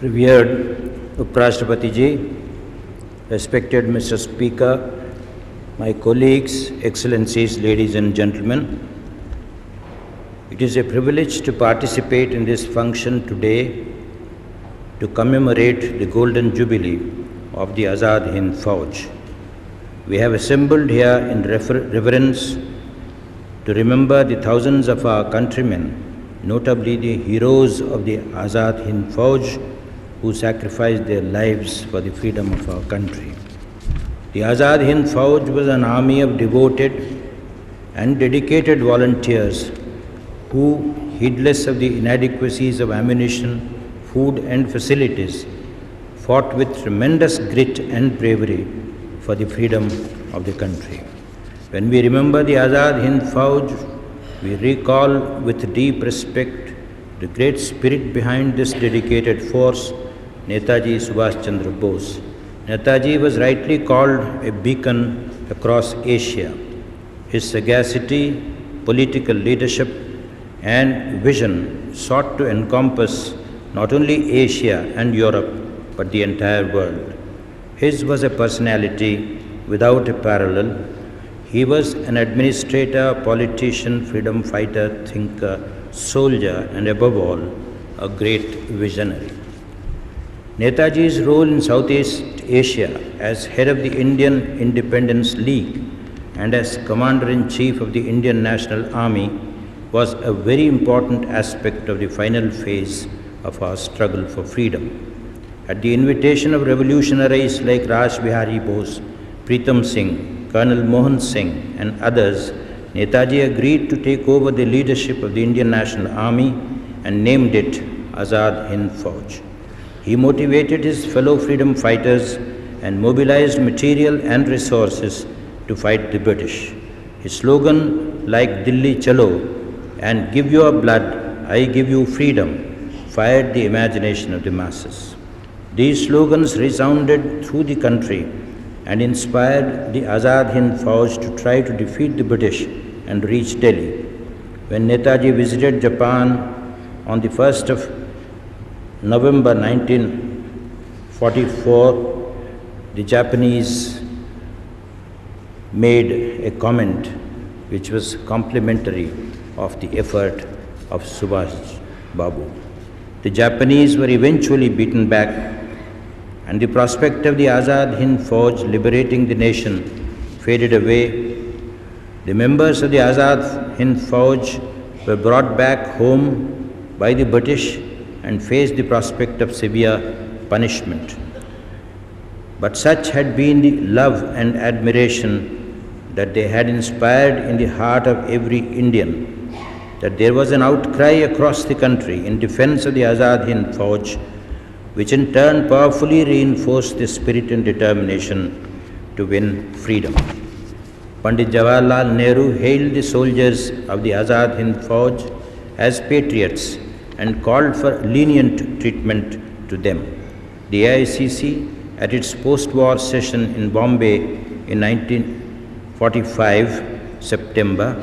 Revered Uprashtrapati Ji, respected Mr. Speaker, my colleagues, excellencies, ladies and gentlemen, it is a privilege to participate in this function today to commemorate the Golden Jubilee of the Azad Hind Fauj. We have assembled here in reverence to remember the thousands of our countrymen, notably the heroes of the Azad Hind Fauj, who sacrificed their lives for the freedom of our country. The Azad Hind Fauj was an army of devoted and dedicated volunteers who, heedless of the inadequacies of ammunition, food and facilities, fought with tremendous grit and bravery for the freedom of the country. When we remember the Azad Hind Fauj, we recall with deep respect the great spirit behind this dedicated force, Netaji Subhash Chandra Bose. Netaji was rightly called a beacon across Asia. His sagacity, political leadership, and vision sought to encompass not only Asia and Europe, but the entire world. His was a personality without a parallel. He was an administrator, politician, freedom fighter, thinker, soldier, and above all, a great visionary. Netaji's role in Southeast Asia as head of the Indian Independence League and as Commander-in-Chief of the Indian National Army was a very important aspect of the final phase of our struggle for freedom. At the invitation of revolutionaries like Raj Bihari Bose, Pritam Singh, Colonel Mohan Singh and others, Netaji agreed to take over the leadership of the Indian National Army and named it Azad Hind Fauj. He motivated his fellow freedom fighters and mobilized material and resources to fight the British. His slogan, like Dilli Chalo and Give Your Blood, I Give You Freedom, fired the imagination of the masses. These slogans resounded through the country and inspired the Azad Hind Fauj to try to defeat the British and reach Delhi. When Netaji visited Japan on the 1st of November 1944, the Japanese made a comment which was complimentary of the effort of Subhash Babu. The Japanese were eventually beaten back, and the prospect of the Azad Hind Fauj liberating the nation faded away. The members of the Azad Hind Fauj were brought back home by the British and faced the prospect of severe punishment. But such had been the love and admiration that they had inspired in the heart of every Indian, that there was an outcry across the country in defense of the Azad Hind Fauj, which in turn powerfully reinforced the spirit and determination to win freedom. Pandit Jawaharlal Nehru hailed the soldiers of the Azad Hind Fauj as patriots and called for lenient treatment to them. The AICC, at its post-war session in Bombay in 1945, September,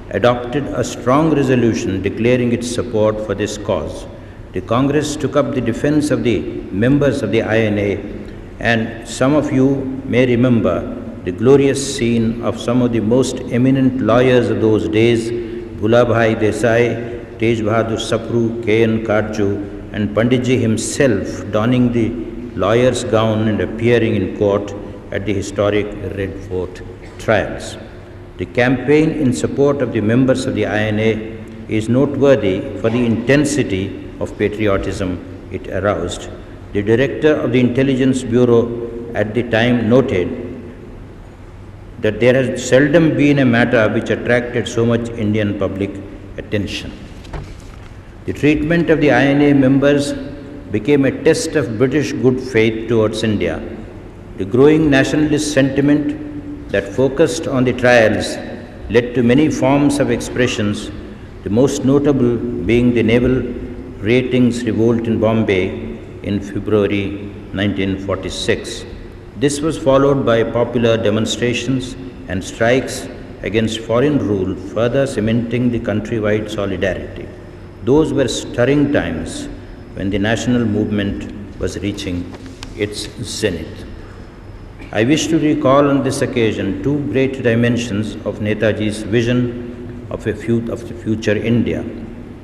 adopted a strong resolution declaring its support for this cause. The Congress took up the defense of the members of the INA, and some of you may remember the glorious scene of some of the most eminent lawyers of those days, Bhulabhai Desai, Tej Bahadur Sapru, K.N. Karju, and Panditji himself donning the lawyer's gown and appearing in court at the historic Red Fort trials. The campaign in support of the members of the INA is noteworthy for the intensity of patriotism it aroused. The director of the Intelligence Bureau at the time noted that there has seldom been a matter which attracted so much Indian public attention. The treatment of the INA members became a test of British good faith towards India. The growing nationalist sentiment that focused on the trials led to many forms of expressions, the most notable being the naval ratings revolt in Bombay in February 1946. This was followed by popular demonstrations and strikes against foreign rule, further cementing the countrywide solidarity. Those were stirring times when the national movement was reaching its zenith. I wish to recall on this occasion two great dimensions of Netaji's vision of the future India.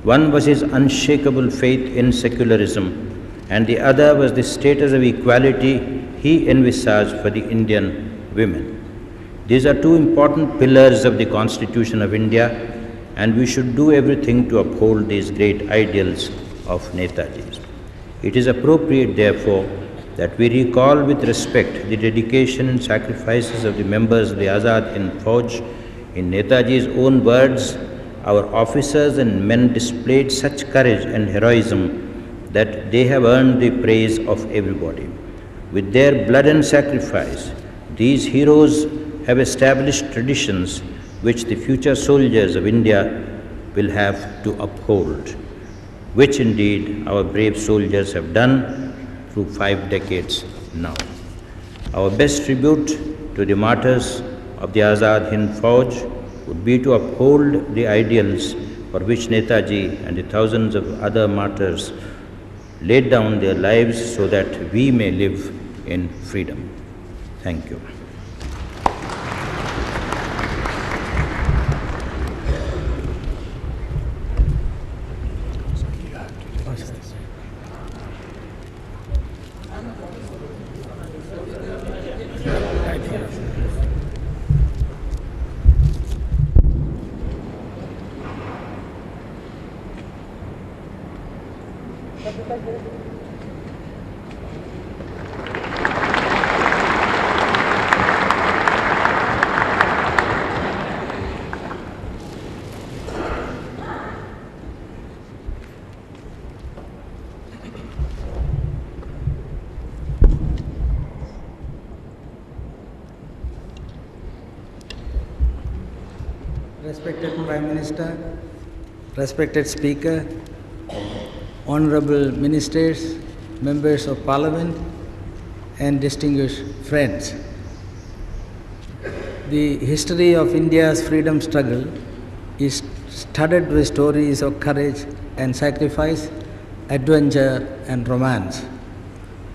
One was his unshakable faith in secularism, and the other was the status of equality he envisaged for the Indian women. These are two important pillars of the Constitution of India, and we should do everything to uphold these great ideals of Netaji's. It is appropriate, therefore, that we recall with respect the dedication and sacrifices of the members of the Azad Hind Fauj. In Netaji's own words, our officers and men displayed such courage and heroism that they have earned the praise of everybody. With their blood and sacrifice, these heroes have established traditions which the future soldiers of India will have to uphold, which indeed our brave soldiers have done through 5 decades now. Our best tribute to the martyrs of the Azad Hind Fauj would be to uphold the ideals for which Netaji and the thousands of other martyrs laid down their lives so that we may live in freedom. Thank you. Respected Prime Minister, respected Speaker, Honorable Ministers, Members of Parliament, and distinguished friends. The history of India's freedom struggle is studded with stories of courage and sacrifice, adventure and romance.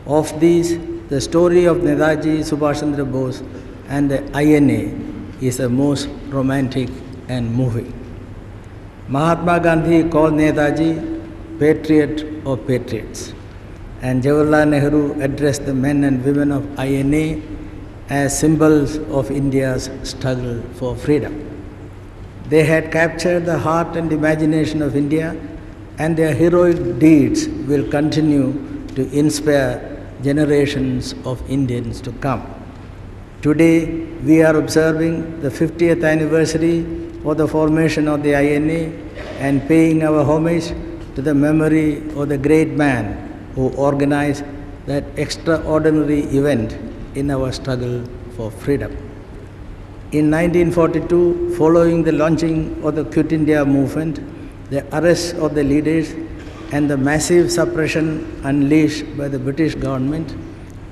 Of these, the story of Netaji Subhash Chandra Bose and the INA is the most romantic and moving. Mahatma Gandhi called Netaji patriot of patriots, and Jawaharlal Nehru addressed the men and women of INA as symbols of India's struggle for freedom. They had captured the heart and imagination of India, and their heroic deeds will continue to inspire generations of Indians to come. Today, we are observing the 50th anniversary of the formation of the INA and paying our homage to the memory of the great man who organized that extraordinary event in our struggle for freedom. In 1942, following the launching of the Quit India movement, the arrest of the leaders and the massive suppression unleashed by the British government,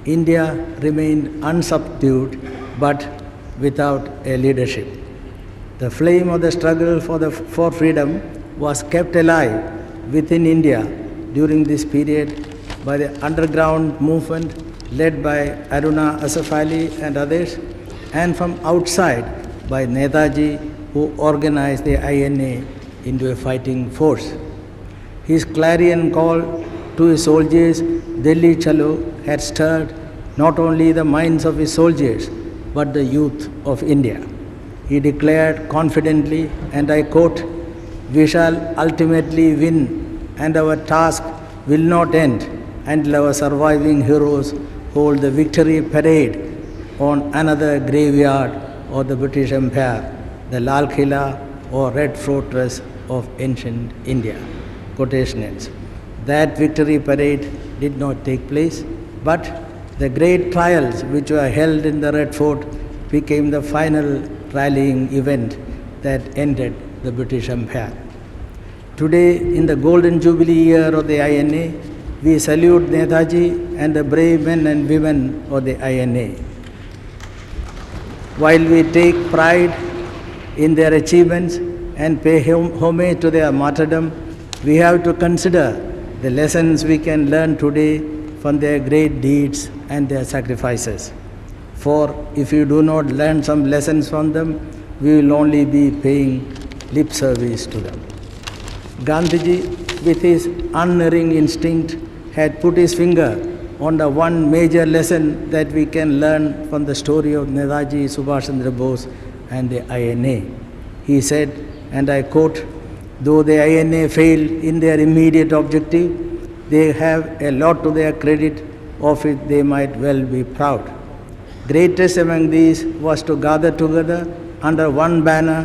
India remained unsubdued but without a leadership. The flame of the struggle for freedom was kept alive within India during this period by the underground movement led by Aruna Asaf Ali and others, and from outside by Netaji, who organized the INA into a fighting force. His clarion call to his soldiers, Delhi Chalo, had stirred not only the minds of his soldiers, but the youth of India. He declared confidently, and I quote, "We shall ultimately win, and our task will not end until our surviving heroes hold the victory parade on another graveyard of the British Empire, the Lal Killa or Red Fortress of ancient India." Quotation ends. That victory parade did not take place, but the great trials which were held in the Red Fort became the final rallying event that ended the British Empire. Today, in the golden jubilee year of the INA, we salute Netaji and the brave men and women of the INA. While we take pride in their achievements and pay homage to their martyrdom, we have to consider the lessons we can learn today from their great deeds and their sacrifices. For if we do not learn some lessons from them, we will only be paying lip service to them. Gandhiji, with his unerring instinct, had put his finger on the one major lesson that we can learn from the story of Netaji Subhash Chandra Bose and the INA. He said, and I quote, "Though the INA failed in their immediate objective, they have a lot to their credit, of it they might well be proud. Greatest among these was to gather together under one banner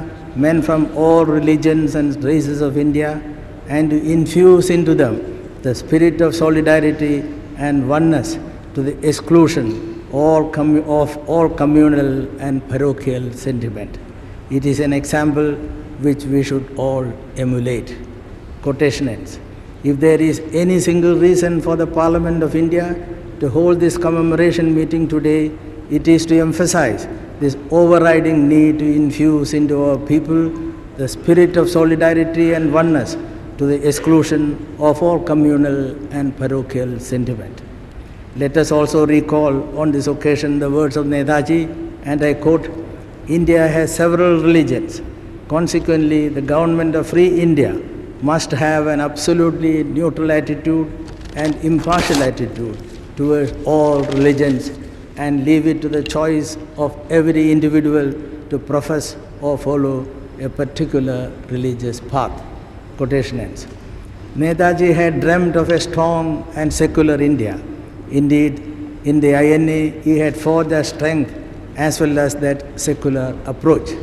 men from all religions and races of India and to infuse into them the spirit of solidarity and oneness to the exclusion of all communal and parochial sentiment. It is an example which we should all emulate." Quotation ends. If there is any single reason for the Parliament of India to hold this commemoration meeting today, it is to emphasize this overriding need to infuse into our people the spirit of solidarity and oneness to the exclusion of all communal and parochial sentiment. Let us also recall on this occasion the words of Netaji, and I quote, "India has several religions. Consequently, the government of free India must have an absolutely neutral attitude and impartial attitude towards all religions and leave it to the choice of every individual to profess or follow a particular religious path." Quotation ends. Netaji had dreamt of a strong and secular India. Indeed, in the INA, he had forged that strength as well as that secular approach.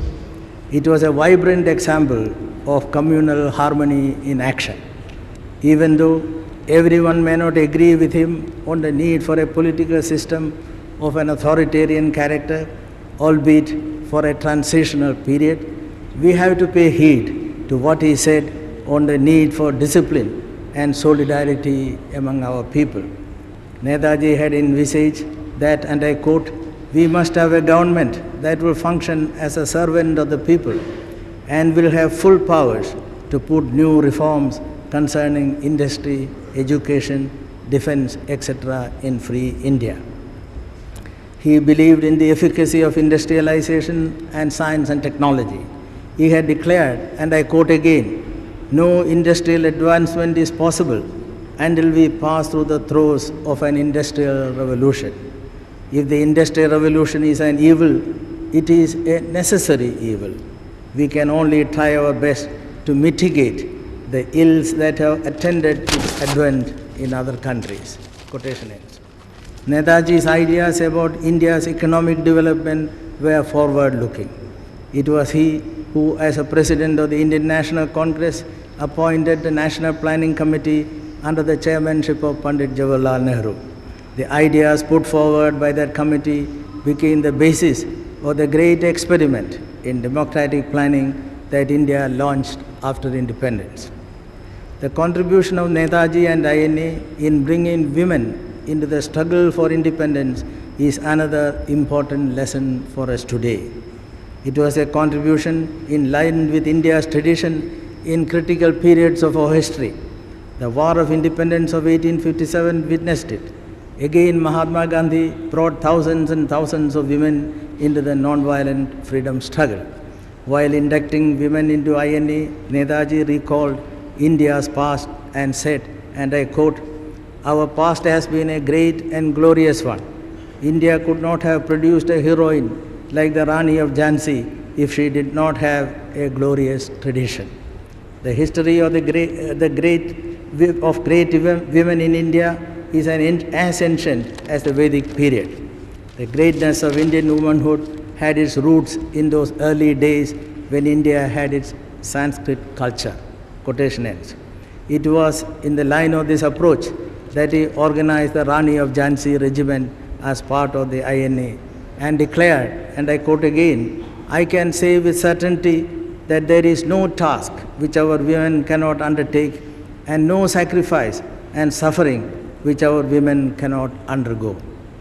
It was a vibrant example of communal harmony in action. Even though everyone may not agree with him on the need for a political system of an authoritarian character, albeit for a transitional period, we have to pay heed to what he said on the need for discipline and solidarity among our people. Netaji had envisaged that, and I quote, "We must have a government that will function as a servant of the people and will have full powers to put new reforms concerning industry, education, defense, etc. in free India." He believed in the efficacy of industrialization and science and technology. He had declared, and I quote again, "No industrial advancement is possible until we pass through the throes of an industrial revolution. If the industrial revolution is an evil, it is a necessary evil. We can only try our best to mitigate the ills that have attended its advent in other countries." Quotation ends. Netaji's ideas about India's economic development were forward-looking. It was he who, as a president of the Indian National Congress, appointed the National Planning Committee under the chairmanship of Pandit Jawaharlal Nehru. The ideas put forward by that committee became the basis of the great experiment in democratic planning that India launched after independence. The contribution of Netaji and INA in bringing women into the struggle for independence is another important lesson for us today. It was a contribution in line with India's tradition in critical periods of our history. The War of Independence of 1857 witnessed it. Again, Mahatma Gandhi brought thousands and thousands of women into the non-violent freedom struggle. While inducting women into INA, Netaji recalled India's past and said, and I quote, "Our past has been a great and glorious one. India could not have produced a heroine like the Rani of Jhansi if she did not have a glorious tradition." The history of great women in India is as ancient as the Vedic period. The greatness of Indian womanhood had its roots in those early days when India had its Sanskrit culture. Quotation ends. It was in the line of this approach that he organized the Rani of Jhansi regiment as part of the INA and declared, and I quote again, "I can say with certainty that there is no task which our women cannot undertake and no sacrifice and suffering which our women cannot undergo."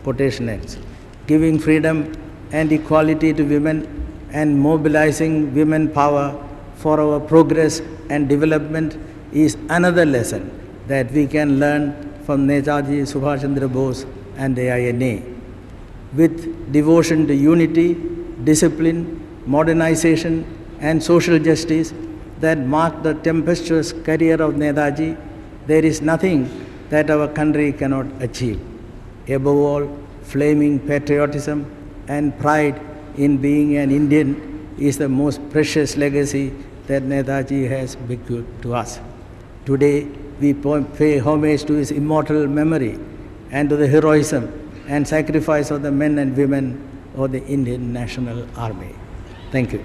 Quotation ends. Giving freedom and equality to women and mobilizing women power for our progress and development is another lesson that we can learn from Netaji Subhash Chandra Bose and the INA. With devotion to unity, discipline, modernization, and social justice that marked the tempestuous career of Netaji, there is nothing that our country cannot achieve. Above all, flaming patriotism and pride in being an Indian is the most precious legacy that Netaji has bequeathed to us. Today, we pay homage to his immortal memory and to the heroism and sacrifice of the men and women of the Indian National Army. Thank you.